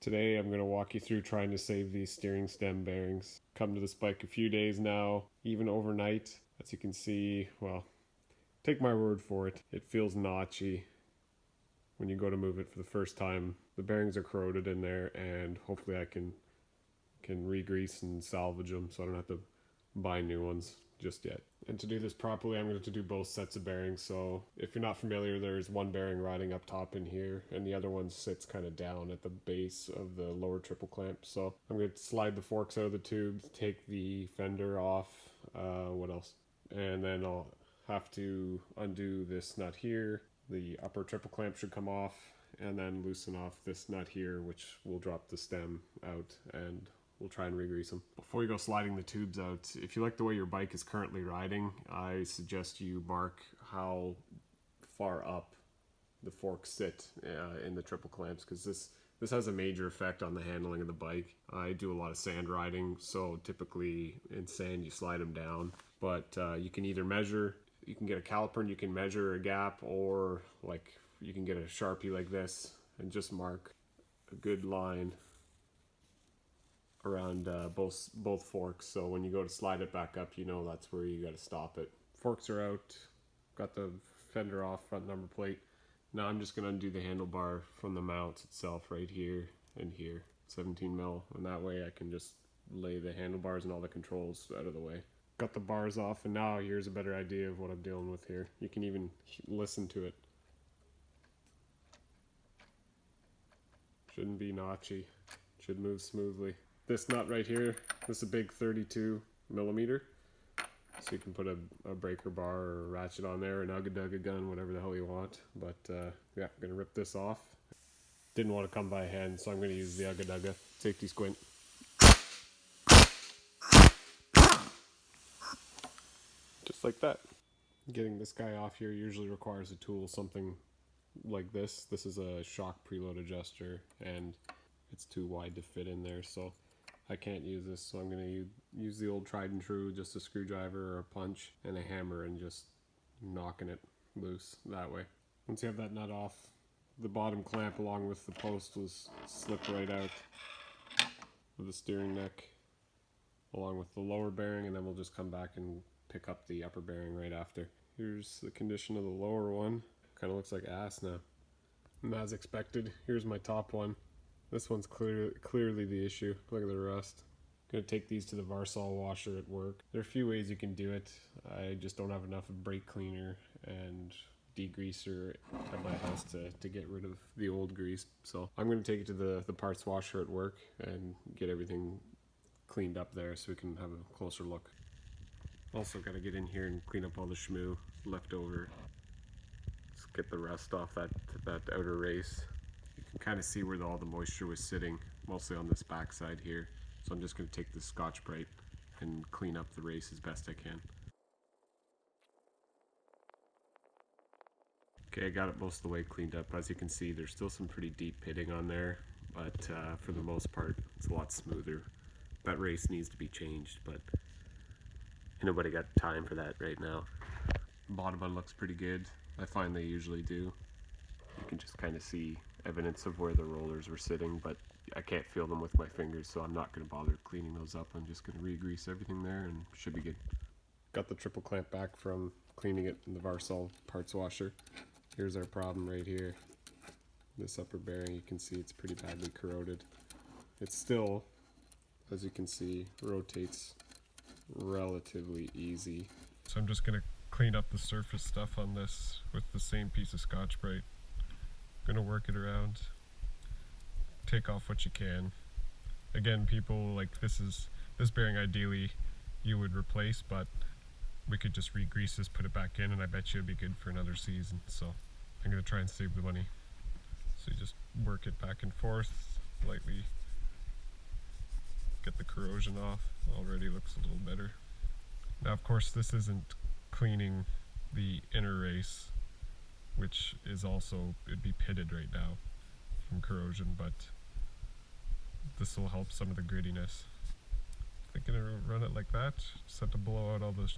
Today I'm going to walk you through trying to save these steering stem bearings. Come to this bike a few days now, even overnight. As you can see, well, take my word for it, it feels notchy when you go to move it for the first time. The bearings are corroded in there, and hopefully I can re-grease and salvage them so I don't have to buy new ones just yet. And to do this properly, I'm going to do both sets of bearings. So if you're not familiar, there's one bearing riding up top in here and the other one sits kind of down at the base of the lower triple clamp. So I'm going to slide the forks out of the tubes, take the fender off, what else? And then I'll have to undo this nut here. The upper triple clamp should come off, and then loosen off this nut here, which will drop the stem out, and we'll try and re-grease them. Before you go sliding the tubes out, if you like the way your bike is currently riding, I suggest you mark how far up the forks sit in the triple clamps, because this has a major effect on the handling of the bike. I do a lot of sand riding, so typically in sand you slide them down, but you can either measure, you can get a caliper and you can measure a gap, or like you can get a Sharpie like this and just mark a good line around both forks, so when you go to slide it back up, you know that's where you got to stop it. Forks are out, got the fender off, front number plate. Now I'm just going to undo the handlebar from the mount itself right here and here, 17 mil, and that way I can just lay the handlebars and all the controls out of the way. Got the bars off, and now here's a better idea of what I'm dealing with here. You can even listen to it. Shouldn't be notchy, should move smoothly. This nut right here, this is a big 32 millimeter, so you can put a breaker bar or a ratchet on there, an Ugga gun, whatever the hell you want. But yeah, I'm gonna rip this off. Didn't want to come by hand, so I'm gonna use the Ugga safety squint. Just like that. Getting this guy off here usually requires a tool, something like this. This is a shock preload adjuster, and it's too wide to fit in there, so I can't use this, so I'm going to use the old tried and true, just a screwdriver or a punch and a hammer, and just knocking it loose that way. Once you have that nut off, the bottom clamp along with the post will slip right out of the steering neck along with the lower bearing, and then we'll just come back and pick up the upper bearing right after. Here's the condition of the lower one. Kind of looks like ass now. And as expected, here's my top one. This one's clearly the issue. Look at the rust. I'm gonna take these to the Varsol washer at work. There are a few ways you can do it. I just don't have enough brake cleaner and degreaser at my house to get rid of the old grease. So I'm gonna take it to the parts washer at work and get everything cleaned up there so we can have a closer look. Also gotta get in here and clean up all the schmoo left over. Just get the rust off that outer race. You can kind of see where all the moisture was sitting, mostly on this back side here. So I'm just going to take the Scotch-Brite and clean up the race as best I can. Okay, I got it most of the way cleaned up. As you can see, there's still some pretty deep pitting on there, but for the most part, it's a lot smoother. That race needs to be changed, but nobody got time for that right now. The bottom one looks pretty good. I find they usually do. You can just kind of see evidence of where the rollers were sitting, but I can't feel them with my fingers, so I'm not going to bother cleaning those up. I'm just going to re-grease everything there and should be good. Got the triple clamp back from cleaning it in the Varsol parts washer. Here's our problem right here. This upper bearing, you can see it's pretty badly corroded. It still, as you can see, rotates relatively easy. So I'm just going to clean up the surface stuff on this with the same piece of Scotch-Brite. Gonna work it around, take off what you can. Again, people, like, this bearing ideally you would replace, but we could just re-grease this, put it back in, and I bet you it'd be good for another season. So I'm gonna try and save the money. So you just work it back and forth, lightly get the corrosion off. Already looks a little better. Now of course this isn't cleaning the inner race, which is also, it'd be pitted right now from corrosion, but this will help some of the grittiness. Thinking to run it like that, just have to blow out all the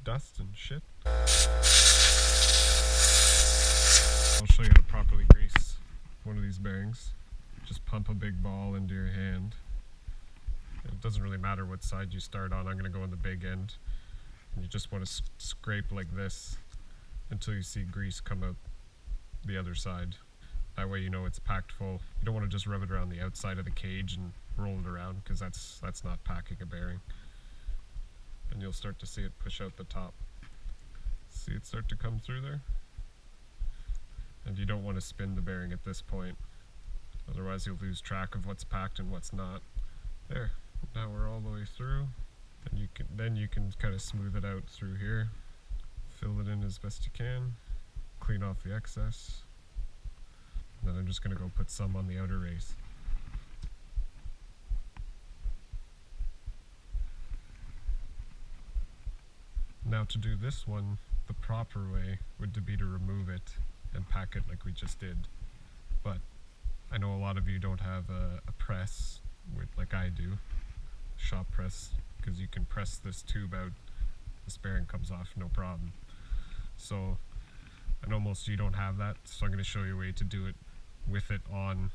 dust and shit. I'll show you how to properly grease one of these bearings. Just pump a big ball into your hand. It doesn't really matter what side you start on. I'm going to go on the big end. And you just want to scrape like this until you see grease come out the other side. That way you know it's packed full. You don't want to just rub it around the outside of the cage and roll it around, because that's not packing a bearing. And you'll start to see it push out the top. See it start to come through there? And you don't want to spin the bearing at this point. Otherwise you'll lose track of what's packed and what's not. There. Now we're all the way through. And then you can kind of smooth it out through here. Fill it in as best you can. Clean off the excess. And then I'm just going to go put some on the outer race. Now to do this one, the proper way would be to remove it and pack it like we just did. But I know a lot of you don't have a press like I do, shop press, because you can press this tube out, this bearing comes off no problem. So I know most of you don't have that, so I'm going to show you a way to do it with it on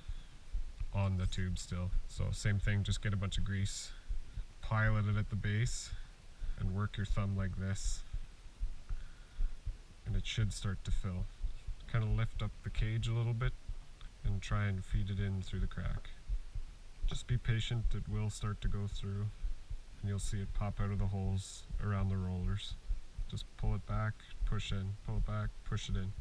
the tube still. So same thing, just get a bunch of grease, pilot it at the base, and work your thumb like this, and it should start to fill. Kind of lift up the cage a little bit and try and feed it in through the crack. Just be patient, it will start to go through, and you'll see it pop out of the holes around the rollers. Just pull it back, push in, pull it back, push it in.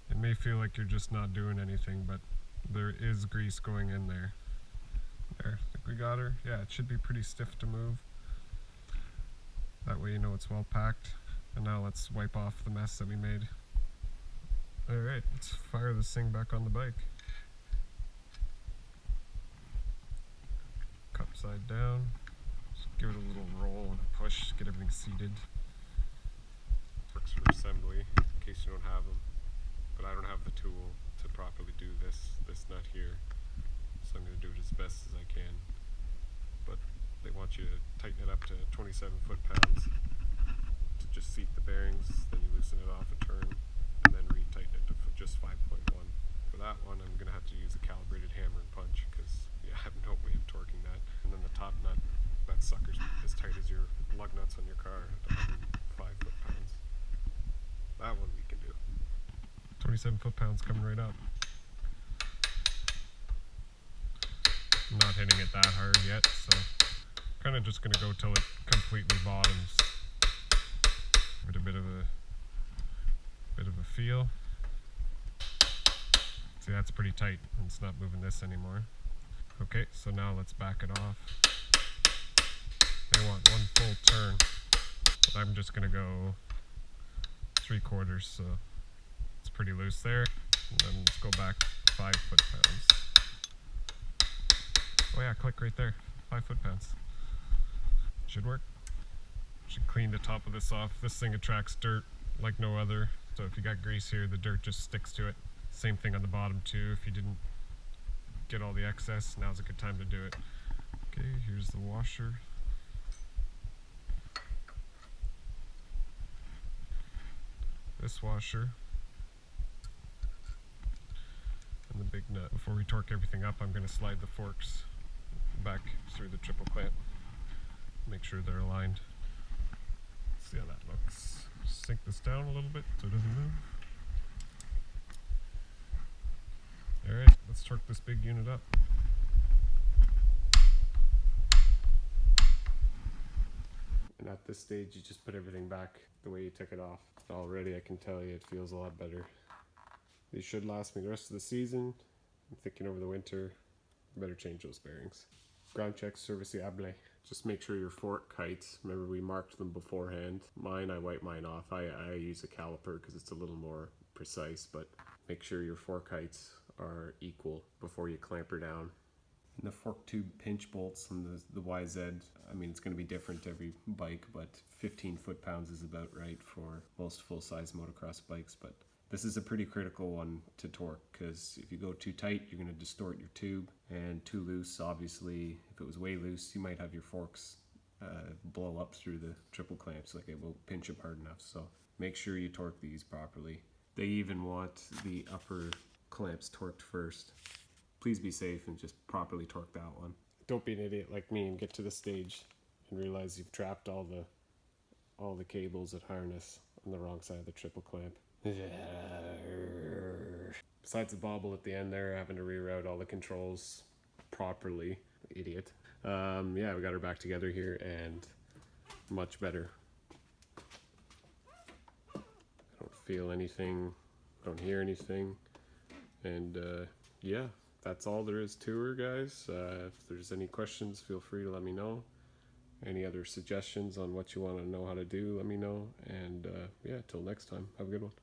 It may feel like you're just not doing anything, but there is grease going in there. There, I think we got her. Yeah, it should be pretty stiff to move. That way you know it's well packed. And now let's wipe off the mess that we made. Alright, let's fire this thing back on the bike. Cup side down. Just give it a little roll and a push, get everything seated. Works for assembly, in case you don't have them. But I don't have the tool to properly do this nut here. So I'm going to do it as best as I can. But they want you to tighten it up to 27 foot-pounds to just seat the bearings, then you loosen it off a turn, and then re-tighten it to just 5.1. For that one, I'm going to have to use a calibrated hammer and punch, because I have no way of torquing that. And then the top nut, that sucker's as tight as your lug nuts on your car at 105 foot-pounds. That one we can do. 27 foot-pounds coming right up. I'm not hitting it that hard yet, so kind of just going to go till it completely bottoms. Give it a bit of a feel. See, that's pretty tight, and it's not moving this anymore. Okay, so now let's back it off. I want one full turn. But I'm just going to go 3/4, so it's pretty loose there. And then let's go back 5 foot-pounds. Oh yeah, click right there, 5 foot-pounds. Should work. Should clean the top of this off. This thing attracts dirt like no other. So if you got grease here, the dirt just sticks to it. Same thing on the bottom too. If you didn't get all the excess, now's a good time to do it. Okay, here's the washer. This washer. And the big nut. Before we torque everything up, I'm going to slide the forks back through the triple clamp. Make sure they're aligned. See how that looks. Sink this down a little bit so it doesn't move. Alright, let's torque this big unit up. And at this stage you just put everything back the way you took it off. Already I can tell you it feels a lot better. These should last me the rest of the season. I'm thinking over the winter, I better change those bearings. Ground check serviceable. Just make sure your fork heights, remember we marked them beforehand. Mine, I wipe mine off. I use a caliper because it's a little more precise, but make sure your fork heights are equal before you clamp her down. And the fork tube pinch bolts on the YZ, I mean it's going to be different every bike, but 15 foot-pounds is about right for most full-size motocross bikes. But this is a pretty critical one to torque, because if you go too tight, you're going to distort your tube, and too loose, obviously, if it was way loose, you might have your forks blow up through the triple clamps, like it will pinch them hard enough. So make sure you torque these properly. They even want the upper clamps torqued first please be safe and just properly torque that one. Don't be an idiot like me and get to the stage and realize you've trapped all the cables that harness on the wrong side of the triple clamp. Besides the bobble at the end there, having to reroute all the controls properly. Idiot. Yeah, we got her back together here and much better. I don't feel anything, I don't hear anything, and yeah, that's all there is to her, guys. If there's any questions, feel free to let me know. Any other suggestions on what you want to know how to do, let me know. And yeah, till next time, have a good one.